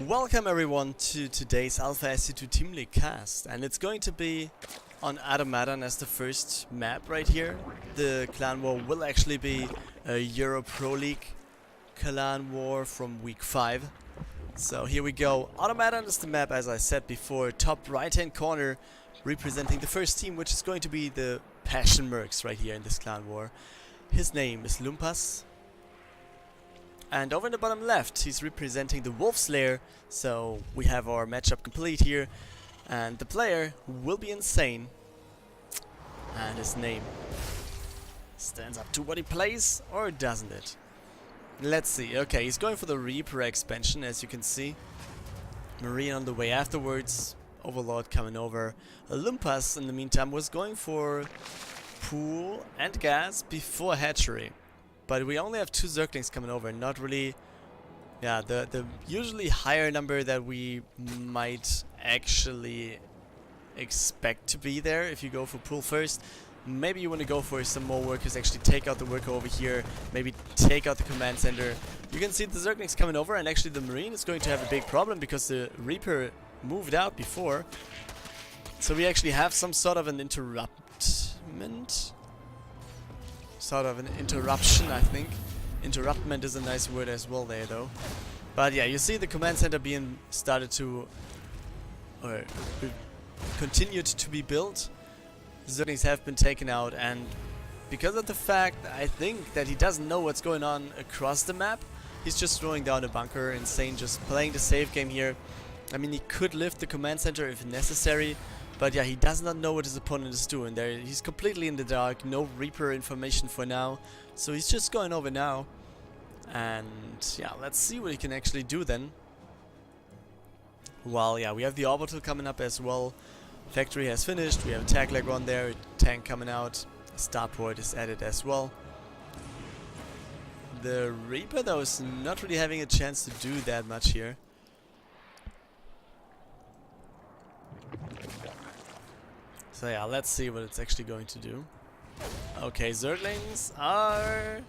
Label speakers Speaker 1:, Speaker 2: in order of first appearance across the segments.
Speaker 1: Welcome everyone to today's Alpha SC2 Team League cast, and it's going to be on LadderManRon as the first map right here. The clan war will actually be a Euro Pro League clan war from week 5. So here we go. LadderManRon is the map, as I said before, top right hand corner, representing the first team, which is going to be the Passion Mercs right here in this clan war. His name is Lumpas. And over in the bottom left, he's representing the Wolf's Lair. So we have our matchup complete here. And the player will be InZaNe. And his name stands up to what he plays, or doesn't it? Let's see. Okay, he's going for the Reaper expansion, as you can see. Marine on the way afterwards. Overlord coming over. Lumpas, in the meantime, was going for pool and gas before hatchery. But we only have 2 Zerglings coming over, not really, yeah, the usually higher number that we might actually expect to be there if you go for pool first. Maybe you want to go for some more workers, actually take out the worker over here, maybe take out the command center. You can see the Zerglings coming over, and actually the Marine is going to have a big problem because the Reaper moved out before. So we actually have some sort of an interruptment. Sort of an interruption, I think. Interruptment is a nice word as well there, though. But yeah, you see the command center being started to, or continued to be built. Zerglings have been taken out, and because of the fact, I think, that he doesn't know what's going on across the map, he's just throwing down a bunker. InZaNe just playing the safe game here. I mean, he could lift the command center if necessary. But yeah, he does not know what his opponent is doing there. He's completely in the dark, no Reaper information for now. So he's just going over now. And yeah, let's see what he can actually do then. Well, yeah, we have the orbital coming up as well. Factory has finished, we have a tag leg on there, a tank coming out. A starport is added as well. The Reaper though is not really having a chance to do that much here. So yeah, let's see what it's actually going to do. Okay, Zerglings are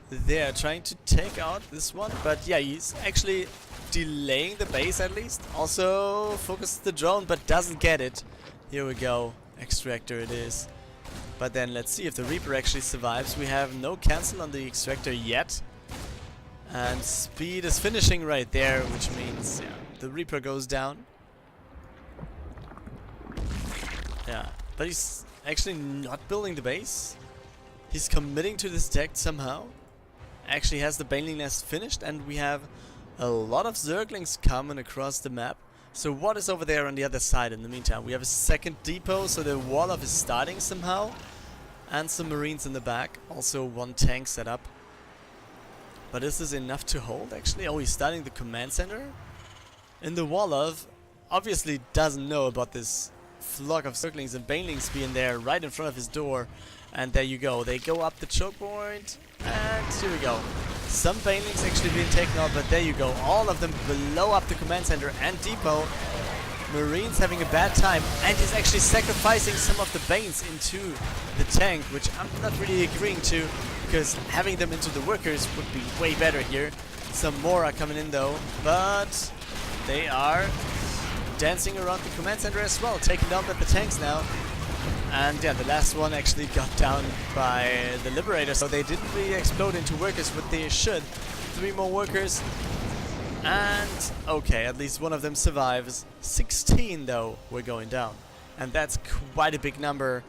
Speaker 1: there trying to take out this one, but yeah, he's actually delaying the base at least. Also focuses the drone, but doesn't get it. Here we go, extractor it is. But then let's see if the Reaper actually survives. We have no cancel on the extractor yet. And speed is finishing right there, which means yeah, the Reaper goes down. Yeah, but he's actually not building the base. He's committing to this tech somehow. Actually has the Baneling Nest finished, and we have a lot of Zerglings coming across the map. So what is over there on the other side in the meantime? We have a second depot, so the wall-off is starting somehow. And some Marines in the back. Also 1 tank set up. But is this enough to hold actually? Oh, he's starting the command center. And the wall-off obviously doesn't know about this flock of Zerglings and Banelings being there right in front of his door. And there you go, they go up the choke point, and here we go. Some Banelings actually being taken out, but there you go, all of them blow up the command center and depot. Marines having a bad time, and he's actually sacrificing some of the Banes into the tank, which I'm not really agreeing to, because having them into the workers would be way better here. Some more are coming in though, but they are dancing around the command center as well, taking down the tanks now. And yeah, the last one actually got down by the Liberator, so they didn't really explode into workers, but they should. 3 more workers. And okay, at least one of them survives. 16 though were going down. And that's quite a big number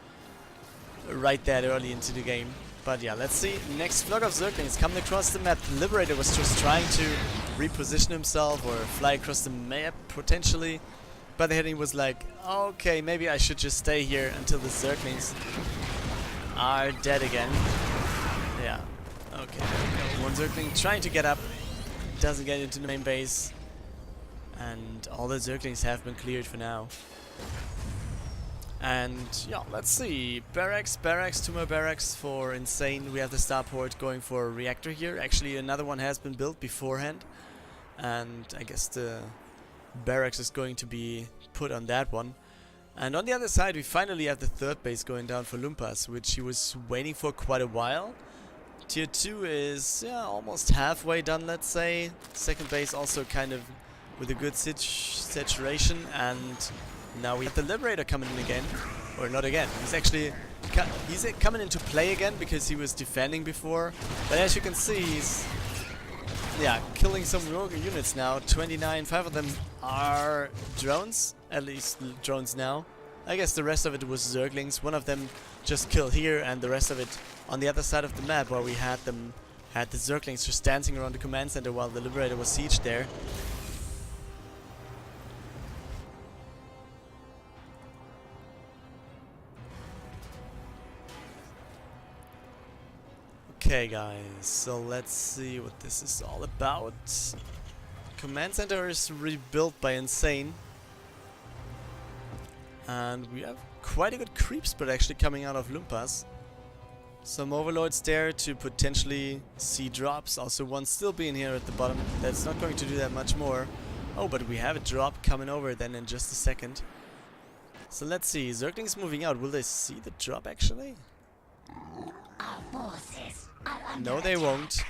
Speaker 1: right that early into the game. But yeah, let's see. Next flock of Zerglings coming across the map. The Liberator was just trying to reposition himself or fly across the map potentially. But then he was like, okay, maybe I should just stay here until the Zerglings are dead again. Yeah, okay. 1 Zergling trying to get up, doesn't get into the main base. And all the Zerglings have been cleared for now. And yeah, let's see. Barracks, 2 more barracks for InZaNe. We have the starport going for a reactor here. Actually, another one has been built beforehand. And I guess the barracks is going to be put on that one. And on the other side, we finally have the 3rd base going down for Lumpas, which he was waiting for quite a while. Tier 2 is almost halfway done, let's say. Second base also kind of with a good saturation, and now we have the Liberator coming in again. Or not again, he's actually he's coming into play again because he was defending before. But as you can see, he's killing some rogue units now. 29, 5 of them are drones, at least drones now. I guess the rest of it was Zerglings. One of them just killed here, and the rest of it on the other side of the map, where we had the Zerglings just dancing around the command center while the Liberator was sieged there. Okay guys, so let's see what this is all about. Command center is rebuilt by InZaNe. And we have quite a good creep spread actually coming out of Lumpas. Some overlords there to potentially see drops. Also one still being here at the bottom. That's not going to do that much more. Oh, but we have a drop coming over then in just a second. So let's see, Zerglings moving out. Will they see the drop actually? No, they won't.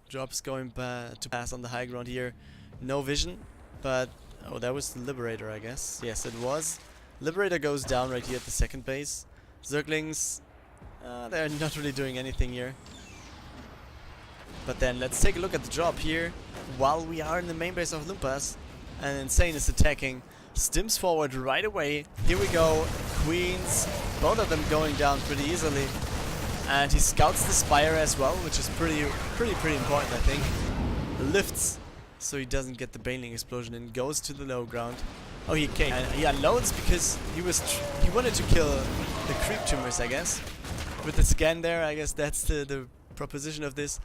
Speaker 1: Drops going to pass on the high ground here. No vision, but... oh, that was the Liberator, I guess. Yes, it was. Liberator goes down right here at the second base. Zerglings, they're not really doing anything here. But then let's take a look at the drop here. While we are in the main base of Lumpas, and InZaNe is attacking. Stims forward right away. Here we go. Queens, both of them going down pretty easily. And he scouts the Spire as well, which is pretty important, I think. Lifts, so he doesn't get the Baneling explosion, and goes to the low ground. Oh, he unloads because he wanted to kill the creep tumors, I guess. With the scan there, I guess that's the proposition of this.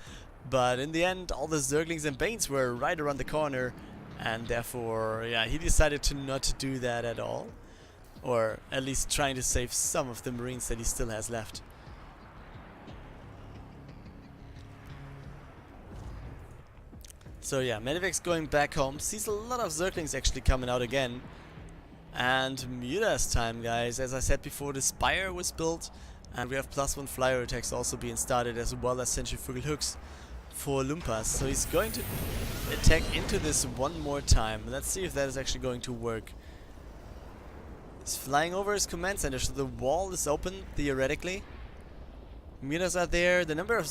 Speaker 1: But in the end, all the Zerglings and Banes were right around the corner, and therefore, yeah, he decided to not do that at all. Or at least trying to save some of the Marines that he still has left. So yeah, Medivac's going back home, sees a lot of Zerglings actually coming out again. And Muta's time, guys. As I said before, the Spire was built, and we have +1 flyer attacks also being started, as well as centrifugal hooks for Lumpas. So he's going to attack into this one more time. Let's see if that is actually going to work. He's flying over his command center, so the wall is open, theoretically. Mutas are there. The number of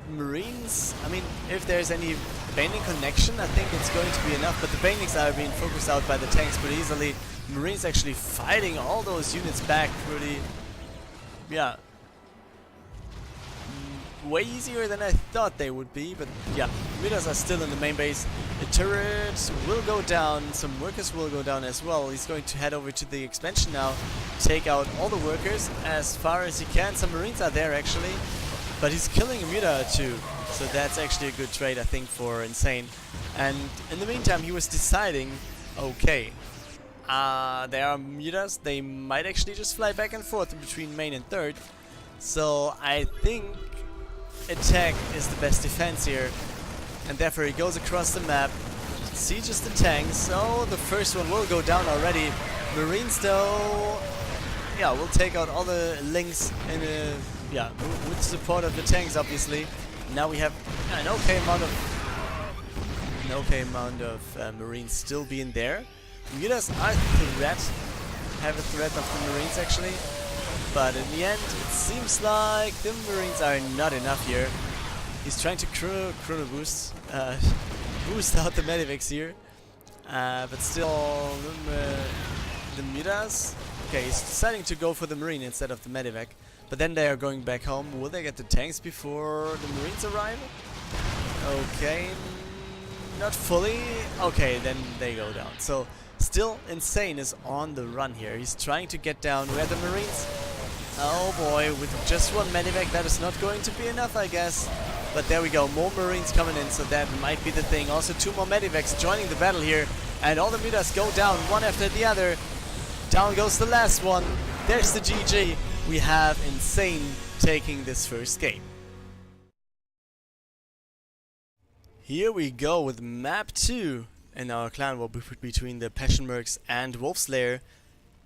Speaker 1: Marines, I mean, if there's any Baneling connection, I think it's going to be enough, but the Banelings are being focused out by the tanks pretty easily. Marines actually fighting all those units back pretty, yeah, way easier than I thought they would be, but yeah, Mutas are still in the main base. The turret will go down, some workers will go down as well. He's going to head over to the expansion now, take out all the workers as far as he can. Some Marines are there actually. But he's killing a Muta too, so that's actually a good trade, I think, for InZaNe. And in the meantime, he was deciding, okay, there are Mutas, they might actually just fly back and forth between main and third. So I think attack is the best defense here, and therefore he goes across the map, sieges the tanks. So the first one will go down already. Marines though, yeah, will take out all the links in a... yeah, with support of the tanks, obviously. Now we have an okay amount of Marines still being there. Mutas are have a threat of the Marines actually, but in the end, it seems like the Marines are not enough here. He's trying to chrono boost out the Medivacs here, but still the Mutas. Okay, he's deciding to go for the Marine instead of the Medivac. But then they are going back home. Will they get the tanks before the Marines arrive? Okay, not fully. Okay, then they go down. So still InZaNe is on the run here. He's trying to get down where the Marines... oh boy, with just one Medivac that is not going to be enough, I guess. But there we go, more Marines coming in, so that might be the thing. Also 2 more Medivacs joining the battle here. And all the Mutas go down one after the other. Down goes the last one. There's the GG. We have InZaNe taking this first game. Here we go with map 2 in our clan war between the Passion Mercs and Wolf's Lair.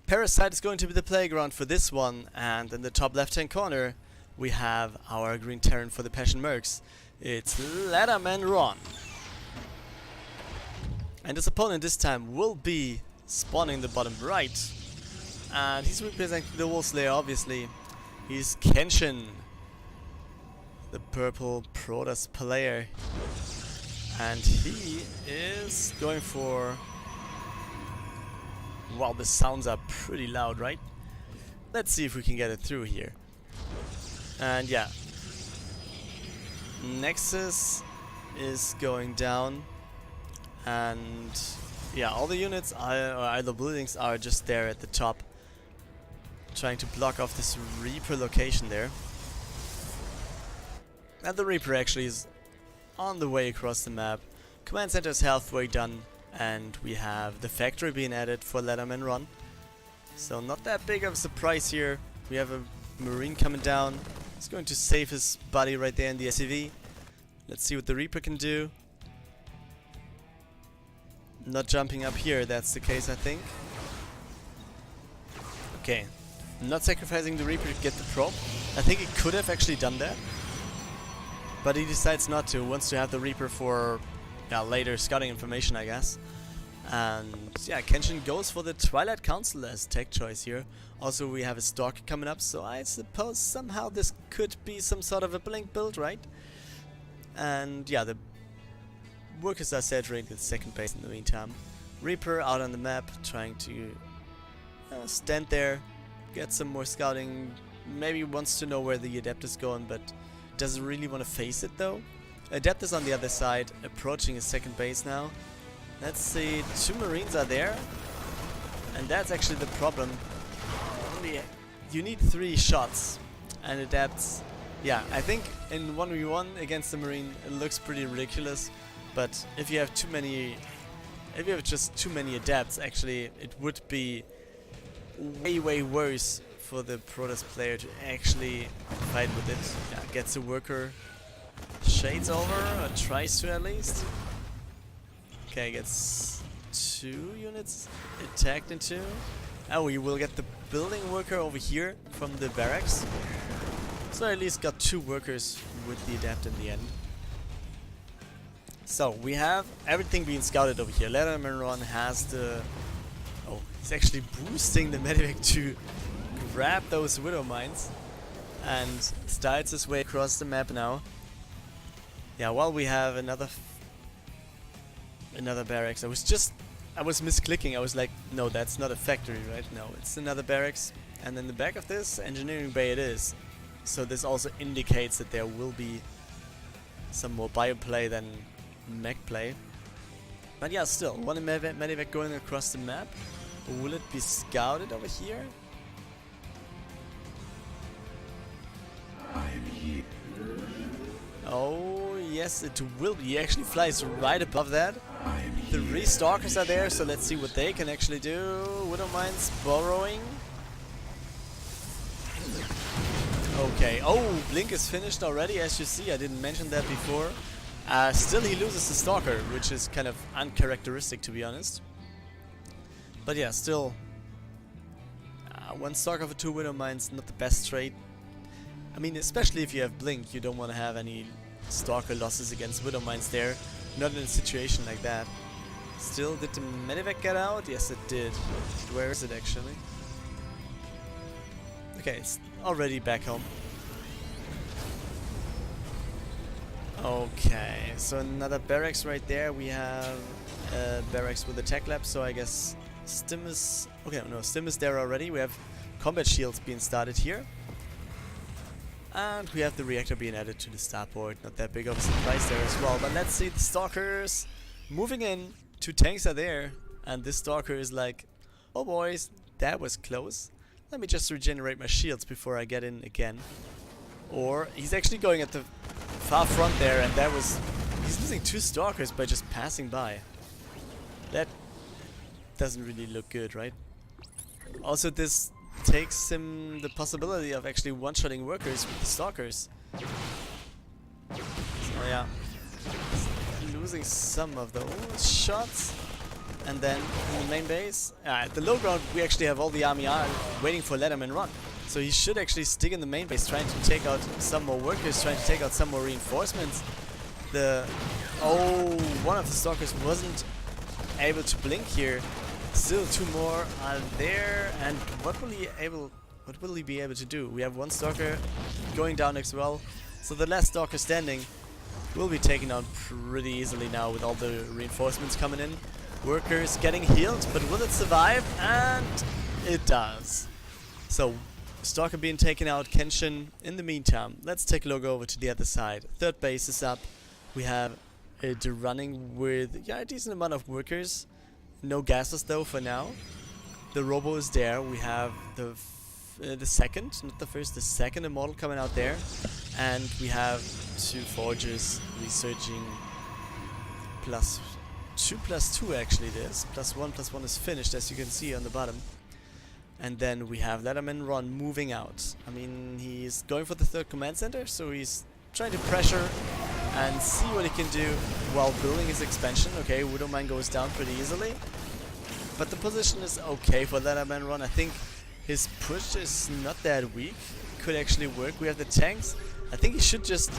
Speaker 1: Parasite is going to be the playground for this one, and in the top left hand corner we have our green Terran for the Passion Mercs. It's LadderManRon. And his opponent this time will be spawning the bottom right. And he's representing the Wolf's Lair, obviously. He's Kenshin, the purple Protoss player. And he is going for... Wow, the sounds are pretty loud, right? Let's see if we can get it through here. And yeah. Nexus is going down. And yeah, all the units or the buildings are just there at the top, trying to block off this Reaper location there. And the Reaper actually is on the way across the map. Command center is halfway done, and we have the factory being added for LadderManRon. So not that big of a surprise here. We have a Marine coming down. He's going to save his body right there in the SCV. Let's see what the Reaper can do. Not jumping up here, that's the case, I think. Okay, not sacrificing the Reaper to get the probe. I think he could have actually done that, but he decides not to. Wants to have the Reaper for later scouting information, I guess. And yeah, Kenshin goes for the Twilight Council as tech choice here. Also, we have a Stalker coming up, so I suppose somehow this could be some sort of a blink build, right? And yeah, the workers are saturated at second base in the meantime. Reaper out on the map, trying to stand there, get some more scouting. Maybe wants to know where the Adept is going, but doesn't really want to face it though. Adept is on the other side, approaching his second base now. Let's see, 2 Marines are there, and that's actually the problem. You need 3 shots, and Adepts. Yeah, I think in 1v1 against the Marine it looks pretty ridiculous. But if you have just too many Adepts, actually, it would be way worse for the Protoss player to actually fight with it. Yeah, gets a worker, shades over, or tries to at least. Okay, gets 2 units attacked into. Oh, we will get the building worker over here from the barracks. So I at least got 2 workers with the Adept in the end. So, we have everything being scouted over here. LadderManRon has the... Oh, he's actually boosting the medivac to grab those Widow Mines. And starts his way across the map now. Yeah, while we have another barracks. I was misclicking. I was like, no, that's not a factory, right? No, it's another barracks. And in the back of this, engineering bay it is. So this also indicates that there will be some more bio play than mech play. But yeah, still, one medivac going across the map. Will it be scouted over here? Oh, yes, it will be. He actually flies right above that. 3 Stalkers are there, so let's see what they can actually do. Widow Mines borrowing. Okay, oh, Blink is finished already, as you see. I didn't mention that before. Still he loses the Stalker, which is kind of uncharacteristic, to be honest. But yeah, still 1 Stalker for 2 Widow Mines, not the best trade. I mean, especially if you have Blink, you don't want to have any Stalker losses against Widow Mines there. Not in a situation like that. Still, did the medivac get out? Yes, it did. Where is it actually? Okay, it's already back home. Okay, so another barracks right there. We have barracks with a tech lab, so I guess Stim is... Okay, no, Stim is there already. We have combat shields being started here. And we have the reactor being added to the starboard. Not that big of a surprise there as well. But let's see the Stalkers moving in. 2 tanks are there. And this Stalker is like, oh boys, that was close. Let me just regenerate my shields before I get in again. Or he's actually going at the far front there, and that was... He's losing 2 Stalkers by just passing by. That doesn't really look good, right? Also, this takes him the possibility of actually one-shotting workers with the Stalkers. So yeah, losing some of those shots. And then in the main base, at the low ground, we actually have all the army waiting for LadderManRon. So he should actually stick in the main base, trying to take out some more workers, trying to take out some more reinforcements. One of the Stalkers wasn't able to blink here. Still 2 more are there, and what will he be able to do? We have 1 Stalker going down as well, so the last Stalker standing will be taken out pretty easily now with all the reinforcements coming in. Workers getting healed, but will it survive? And it does. So, Stalker being taken out, Kenshin. In the meantime, let's take a look over to the other side. Third base is up. We have it running with a decent amount of workers. No gases though for now. The Robo is there. We have the second, not the first, the second Immortal coming out there. And we have 2 Forgers researching +2 actually it is. +1 is finished, as you can see on the bottom. And then we have LadderManRon moving out. I mean, he's going for the 3rd command center, so he's trying to pressure and see what he can do while building his expansion. Okay, Widowmine goes down pretty easily. But the position is okay for LadderManRon. I think his push is not that weak. Could actually work. We have the tanks. I think he should just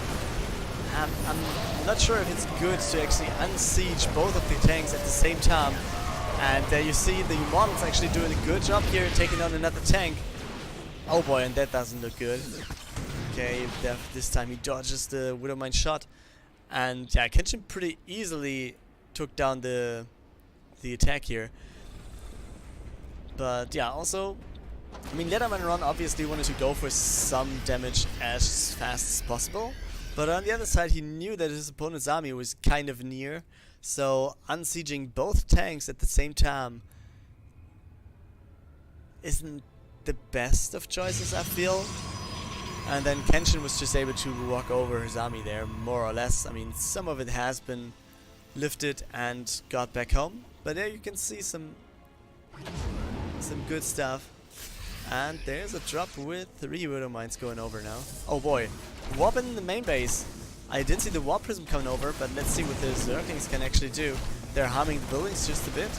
Speaker 1: have... I'm not sure if it's good to actually unsiege both of the tanks at the same time. And there you see the Immortal's actually doing a good job here, taking on another tank. Oh boy, and that doesn't look good. Okay, this time he dodges the Widowmine shot. And yeah, Kenshin pretty easily took down the attack here. But yeah, also, I mean, LadderManRon obviously wanted to go for some damage as fast as possible. But on the other side, he knew that his opponent's army was kind of near. So, unsieging both tanks at the same time isn't the best of choices, I feel. And then Kenshin was just able to walk over his army there, more or less. I mean, some of it has been lifted and got back home. But there you can see some good stuff. And there's a drop with 3 Widowmines going over now. Oh boy, Warp in the main base. I didn't see the Warp Prism coming over, but let's see what the Zerglings can actually do. They're harming the buildings just a bit.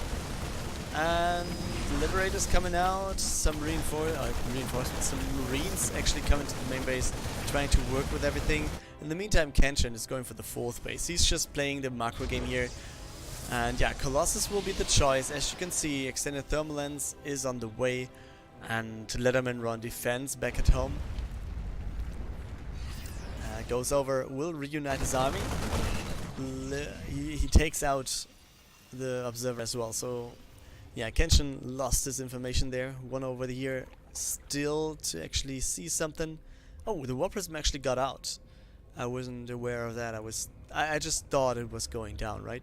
Speaker 1: And the Liberators coming out, some reinforcements, some Marines actually coming to the main base, trying to work with everything. In the meantime, Kenshin is going for the 4th base. He's just playing the macro game here. And yeah, Colossus will be the choice. As you can see, Extended Thermal Lens is on the way. And LadderManRon defense back at home. Goes over, will reunite his army. He takes out the Observer as well. So yeah, Kenshin lost his information there. 1 over here, still to actually see something. Oh, the Warp Prism actually got out. I wasn't aware of that. I just thought it was going down, right?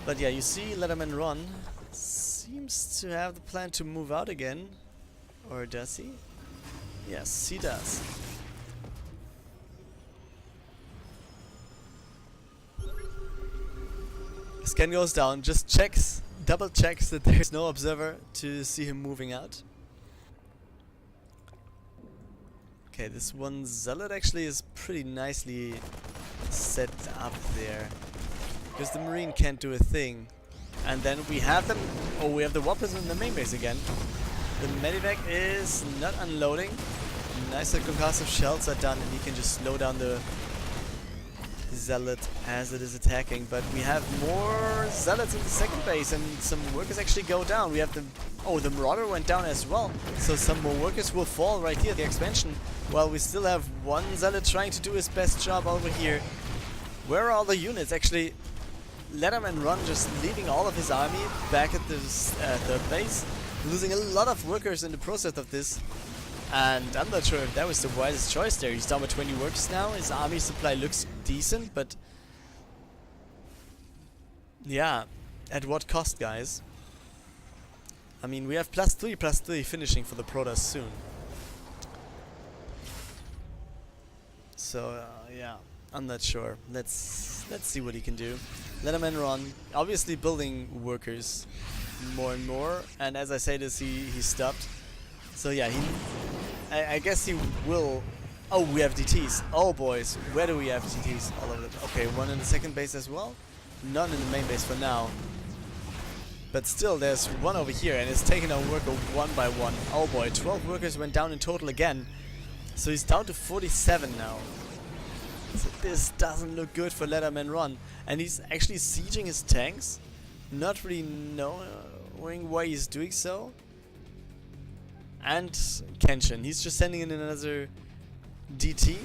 Speaker 1: But yeah, you see LadderManRon seems to have the plan to move out again. Or does he? Yes, he does. Scan goes down, just checks, double checks that there's no observer to see him moving out. Okay, this one Zealot actually is pretty nicely set up there. Because the Marine can't do a thing. And then we have them... Oh, we have the Warp Prism in the main base again. The Medivac is not unloading. Nice concussive shells are done, and he can just slow down the Zealot as it is attacking. But we have more Zealots in the 2nd base, and some workers actually go down. We have the... Oh, the Marauder went down as well. So some more workers will fall right here at the expansion. While we still have 1 Zealot trying to do his best job over here. Where are all the units? Actually, LadderManRon just leaving all of his army back at the 3rd base. Losing a lot of workers in the process of this. And I'm not sure if that was the wisest choice there. He's down with 20 workers now. His army supply looks decent, but... yeah, at what cost, guys? I mean, we have +3/+3 finishing for the Protoss soon. So, yeah, I'm not sure. Let's see what he can do. LadderManRon, obviously building workers more and more, and as I say this, he stopped. So yeah, I guess he will... Oh, we have DTs. Oh boys, where do we have DTs? All over the... Okay, 1 in the 2nd base as well. None in the main base for now. But still, there's 1 over here, and it's taking out worker 1 by 1. Oh boy, 12 workers went down in total again. So he's down to 47 now. So this doesn't look good for LadderManRon. And he's actually sieging his tanks, not really knowing why he's doing so. And Kenshin, he's just sending in another DT.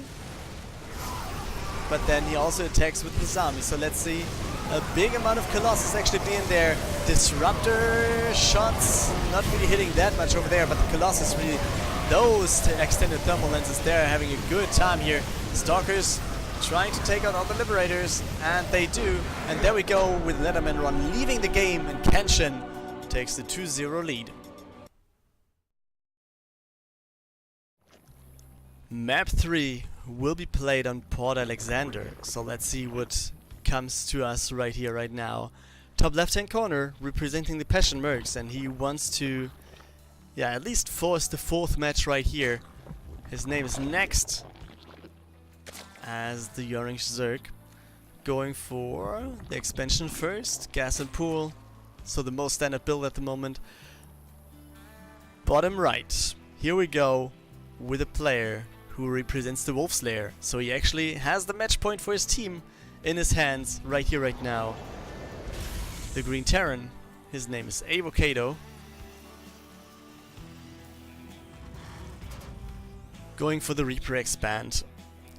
Speaker 1: But then he also attacks with his army, so let's see. A big amount of Colossus actually being there. Disruptor shots, not really hitting that much over there, but the Colossus really, those extended thermal lenses there are having a good time here. Stalkers trying to take out all the Liberators, and they do. And there we go with LadderManRon leaving the game, and Kenshin takes the 2-0 lead. Map 3 will be played on Port Alexander, so let's see what comes to us right here, right now. Top left hand corner representing the Passion Mercs, and he wants to, yeah, at least force the 4th match right here. His name is Next, as the Orange Zerg, going for the expansion first, gas and pool, so the most standard build at the moment. Bottom right, here we go with a player who represents the Wolf's Lair. So he actually has the match point for his team in his hands right here, right now. The Green Terran, his name is Avokade. Going for the Reaper expand.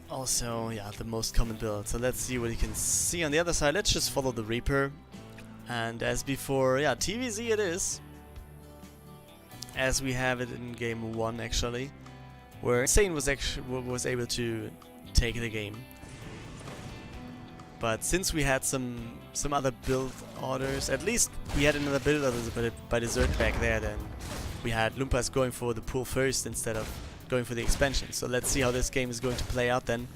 Speaker 1: Also, yeah, the most common build. So let's see what he can see on the other side. Let's just follow the Reaper. And as before, yeah, TVZ it is. As we have it in game 1 actually, where InZaNe was able to take the game. But since we had some other build orders, at least we had another build order by the Zerg back there, then we had Lumpas going for the pool first instead of going for the expansion. So let's see how this game is going to play out then.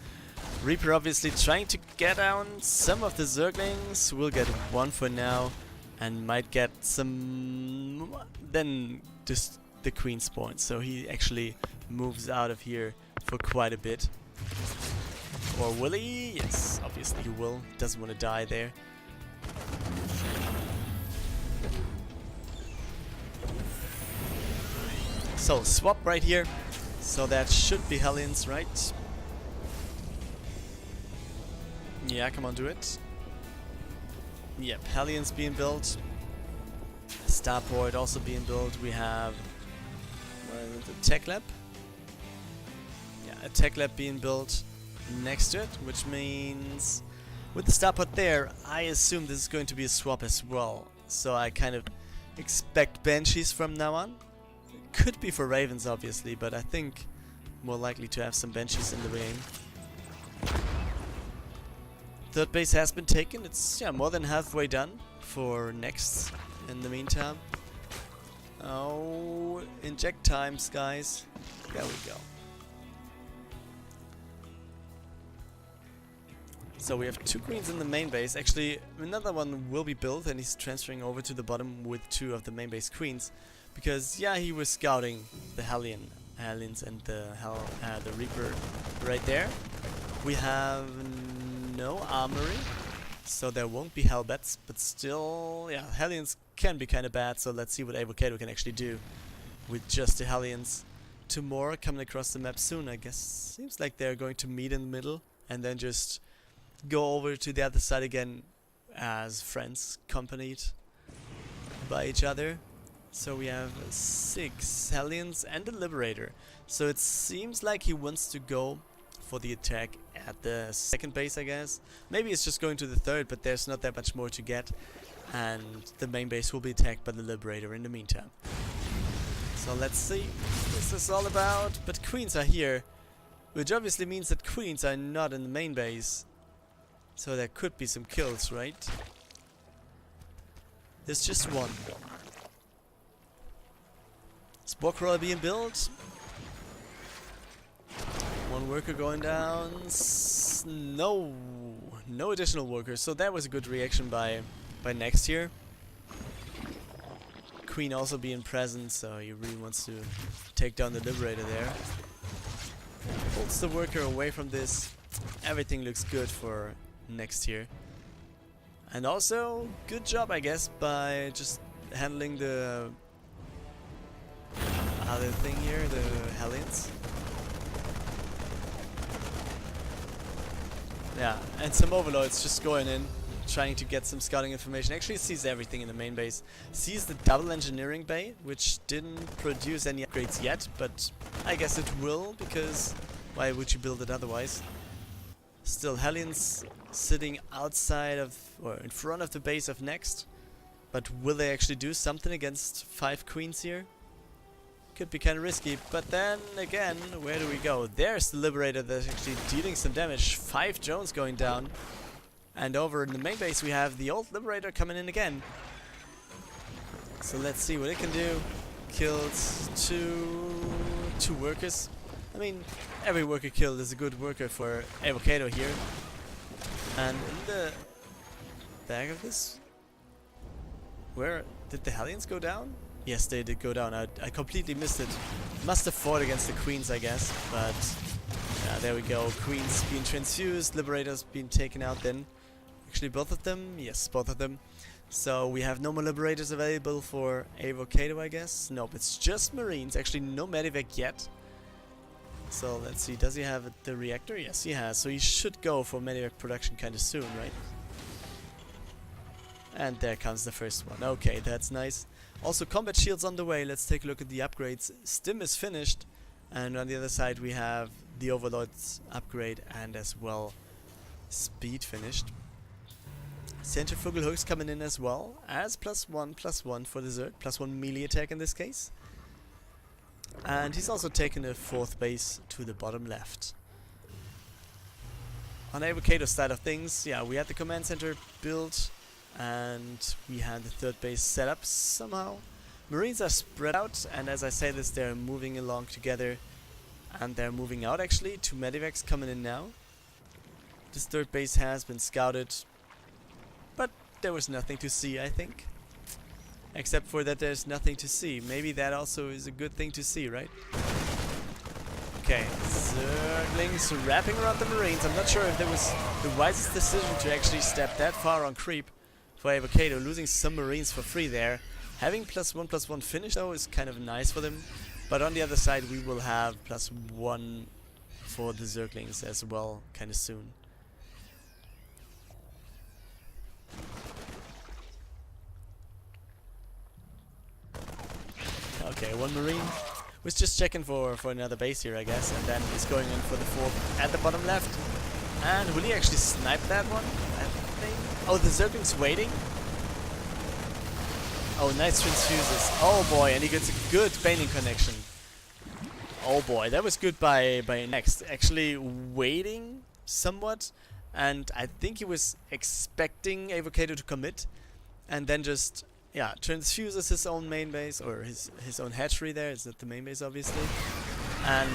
Speaker 1: Reaper obviously trying to get down some of the Zerglings. We'll get one for now and might get some, then just the Queen spawn. So he actually moves out of here for quite a bit. Or will he? Yes, obviously he will. Doesn't want to die there. So swap right here. So that should be Hellions, right? Yeah, come on, do it. Yep, Hellions being built. Starport also being built. We have the Tech Lab. Yeah, a Tech Lab being built next to it, which means with the starport there, I assume this is going to be a swap as well. So I kind of expect Banshees from now on. Could be for Ravens obviously, but I think more likely to have some Banshees in the game. Third base has been taken. It's more than halfway done for Next in the meantime. Oh, inject times, guys. There we go. So we have 2 greens in the main base. Actually, another one will be built, and he's transferring over to the bottom with 2 of the main base queens, because yeah, he was scouting the Hellions and the Reaper right there. We have no armory, so there won't be Hellbats, but still, yeah, Hellions can be kind of bad. So let's see what Avokade can actually do with just the Hellions. 2 more coming across the map soon, I guess. Seems like they're going to meet in the middle and then just go over to the other side again as friends, accompanied by each other. So we have 6 Hellions and a Liberator. So it seems like he wants to go for the attack at the second base, I guess. Maybe it's just going to the third, but there's not that much more to get. And the main base will be attacked by the Liberator in the meantime. So let's see what this is all about. But queens are here, which obviously means that queens are not in the main base. So there could be some kills, right? There's just one. Spore Crawler being built. 1 worker going down. No additional workers. So that was a good reaction by Next here. Queen also being present, so he really wants to take down the Liberator there. Pulls the worker away from this. Everything looks good for Next here. And also, good job, I guess, by just handling the other thing here, the Hellions. Yeah, and some overlords just going in, trying to get some scouting information. Actually sees everything in the main base. Sees the double engineering bay, which didn't produce any upgrades yet, but I guess it will, because why would you build it otherwise? Still, Hellions sitting outside of, or in front of the base of next. But will they actually do something against 5 queens here? Could be kind of risky, but then again, where do we go? There's the Liberator that's actually dealing some damage. 5 drones going down. And over in the main base we have the old Liberator coming in again. So let's see what it can do. Killed two workers. I mean, every worker killed is a good worker for Avokade here. And in the back of this, where did the Hellions go down? Yes, they did go down. I completely missed it. Must have fought against the queens, I guess. But yeah, there we go. Queens being transfused, Liberators being taken out then. Actually, both of them? Yes, both of them. So we have no more Liberators available for Avokade, I guess. Nope, it's just Marines. Actually, no Medivac yet. So let's see. Does he have the reactor? Yes, he has. So he should go for Medivac production kind of soon, right? And there comes the first one. Okay, that's nice. Also, combat shields on the way. Let's take a look at the upgrades. Stim is finished. And on the other side we have the Overlord's upgrade and as well speed finished. Centrifugal hooks coming in as well as +1/+1 for the Zerg. +1 melee attack in this case. And he's also taken a 4th base to the bottom left. On Avokade's side of things, yeah, we had the command center built. And we had the 3rd base set up somehow. Marines are spread out, and as I say this, they're moving along together. And they're moving out actually. 2 Medivacs coming in now. This 3rd base has been scouted. But there was nothing to see, I think. Except for that there's nothing to see. Maybe that also is a good thing to see, right? Okay, Zerglings wrapping around the Marines. I'm not sure if that was the wisest decision to actually step that far on creep. For Avokade, losing some Marines for free there. Having +1/+1 finish though is kind of nice for them. But on the other side we will have +1 for the Zerglings as well, kind of soon. Okay, 1 Marine. Was just checking for another base here, I guess. And then he's going in for the 4th at the bottom left. And will he actually snipe that one? I think. Oh, the Zergling's waiting. Oh, nice transfuses. Oh boy, and he gets a good Baning connection. Oh boy, that was good by Next. Actually waiting somewhat. And I think he was expecting Avokade to commit. And then just, yeah, transfuses his own main base. Or his own hatchery there. It's not the main base, obviously. And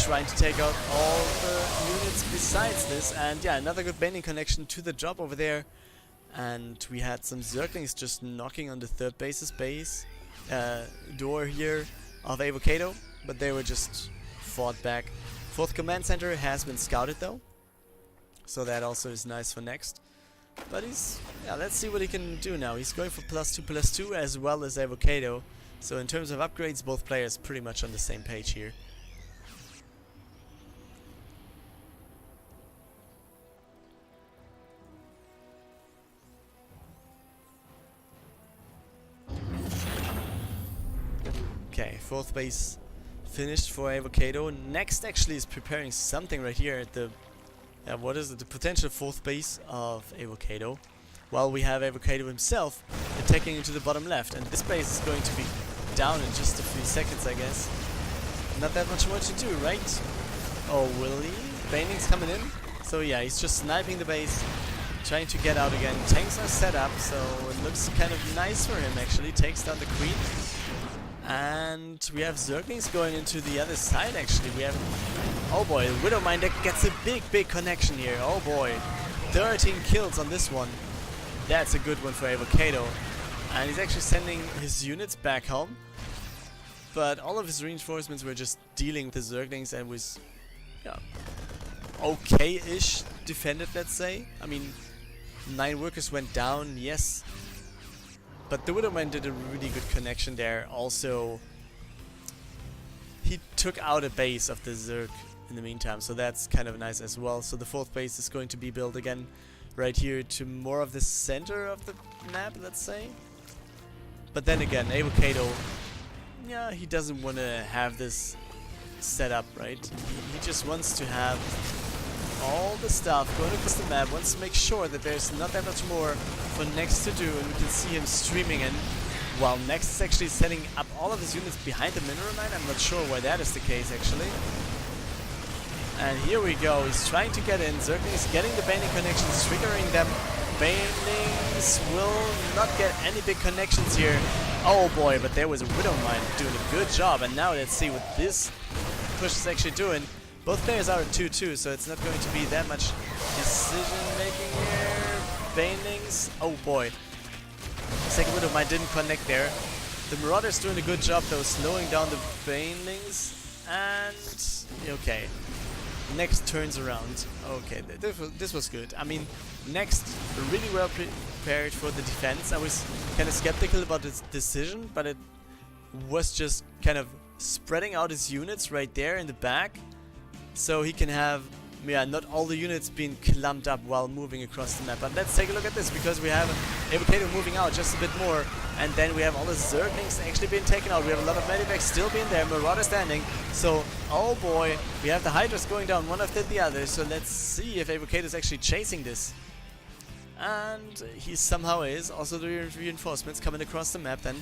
Speaker 1: trying to take out all the units besides this. And yeah, another good Baning connection to the drop over there. And we had some Zerglings just knocking on the 3rd base's base door here of Avokade, but they were just fought back. 4th command center has been scouted though, so that also is nice for Next. But he's, yeah, let's see what he can do now. He's going for +2/+2 as well as Avokade. So in terms of upgrades, both players pretty much on the same page here. Okay, 4th base finished for Avokade. Next actually is preparing something right here at the, what is it? The potential 4th base of Avokade. While we have Avokade himself attacking into the bottom left. And this base is going to be down in just a few seconds, I guess. Not that much more to do, right? Oh, will he? Baning's coming in. So yeah, he's just sniping the base. Trying to get out again. Tanks are set up, so it looks kind of nice for him actually. Takes down the queen. And we have Zerglings going into the other side actually. We have, oh boy, Widowmine that gets a big connection here. Oh boy, 13 kills on this one. That's a good one for Avokade. And he's actually sending his units back home. But all of his reinforcements were just dealing with the Zerglings and was, yeah, okay-ish defended, let's say. I mean, 9 workers went down, yes. But the Widowman did a really good connection there. Also, he took out a base of the Zerg in the meantime, so that's kind of nice as well. So the 4th base is going to be built again right here to more of the center of the map, let's say. But then again, Avokade, yeah, he doesn't want to have this set up, right? He just wants to have all the stuff going across the map, wants to make sure that there's not that much more for Next to do, and we can see him streaming in, while Next is actually setting up all of his units behind the mineral mine. I'm not sure why that is the case, actually. And here we go, he's trying to get in, Zergling is getting the baiting connections, triggering them. Banelings will not get any big connections here. Oh boy, but there was a Widow Mine doing a good job, and now let's see what this push is actually doing. Both players are at 2-2, so it's not going to be that much decision making here. Banelings, oh boy. Second Widow Mine didn't connect there. The Marauder's doing a good job though, slowing down the Banelings, and okay. Next turns around. Okay, this was good. I mean, Next really well prepared for the defense. I was kind of skeptical about his decision, but it was just kind of spreading out his units right there in the back, so he can have, yeah, not all the units being clumped up while moving across the map. But let's take a look at this, because we have Avokade moving out just a bit more, and then we have all the Zerglings actually being taken out. We have a lot of Medivacs still being there, Marauder standing, so oh boy, we have the Hydras going down one after the other, so let's see if Avokade is actually chasing this. And he somehow is. Also the reinforcements coming across the map then.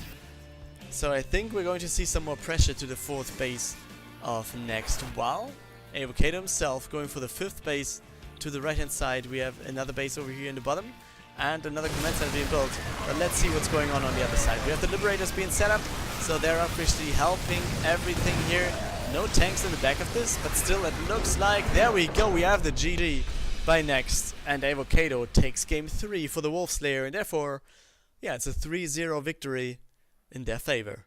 Speaker 1: So I think we're going to see some more pressure to the 4th base of Next, while Avokade himself going for the 5th base to the right hand side. We have another base over here in the bottom, and another command center being built. But let's see what's going on the other side. We have the Liberators being set up, so they're officially helping everything here. No tanks in the back of this, but still it looks like, there we go, we have the GG by Next, and Avokade takes game 3 for the Wolf Slayer, and therefore, yeah, it's a 3-0 victory in their favor.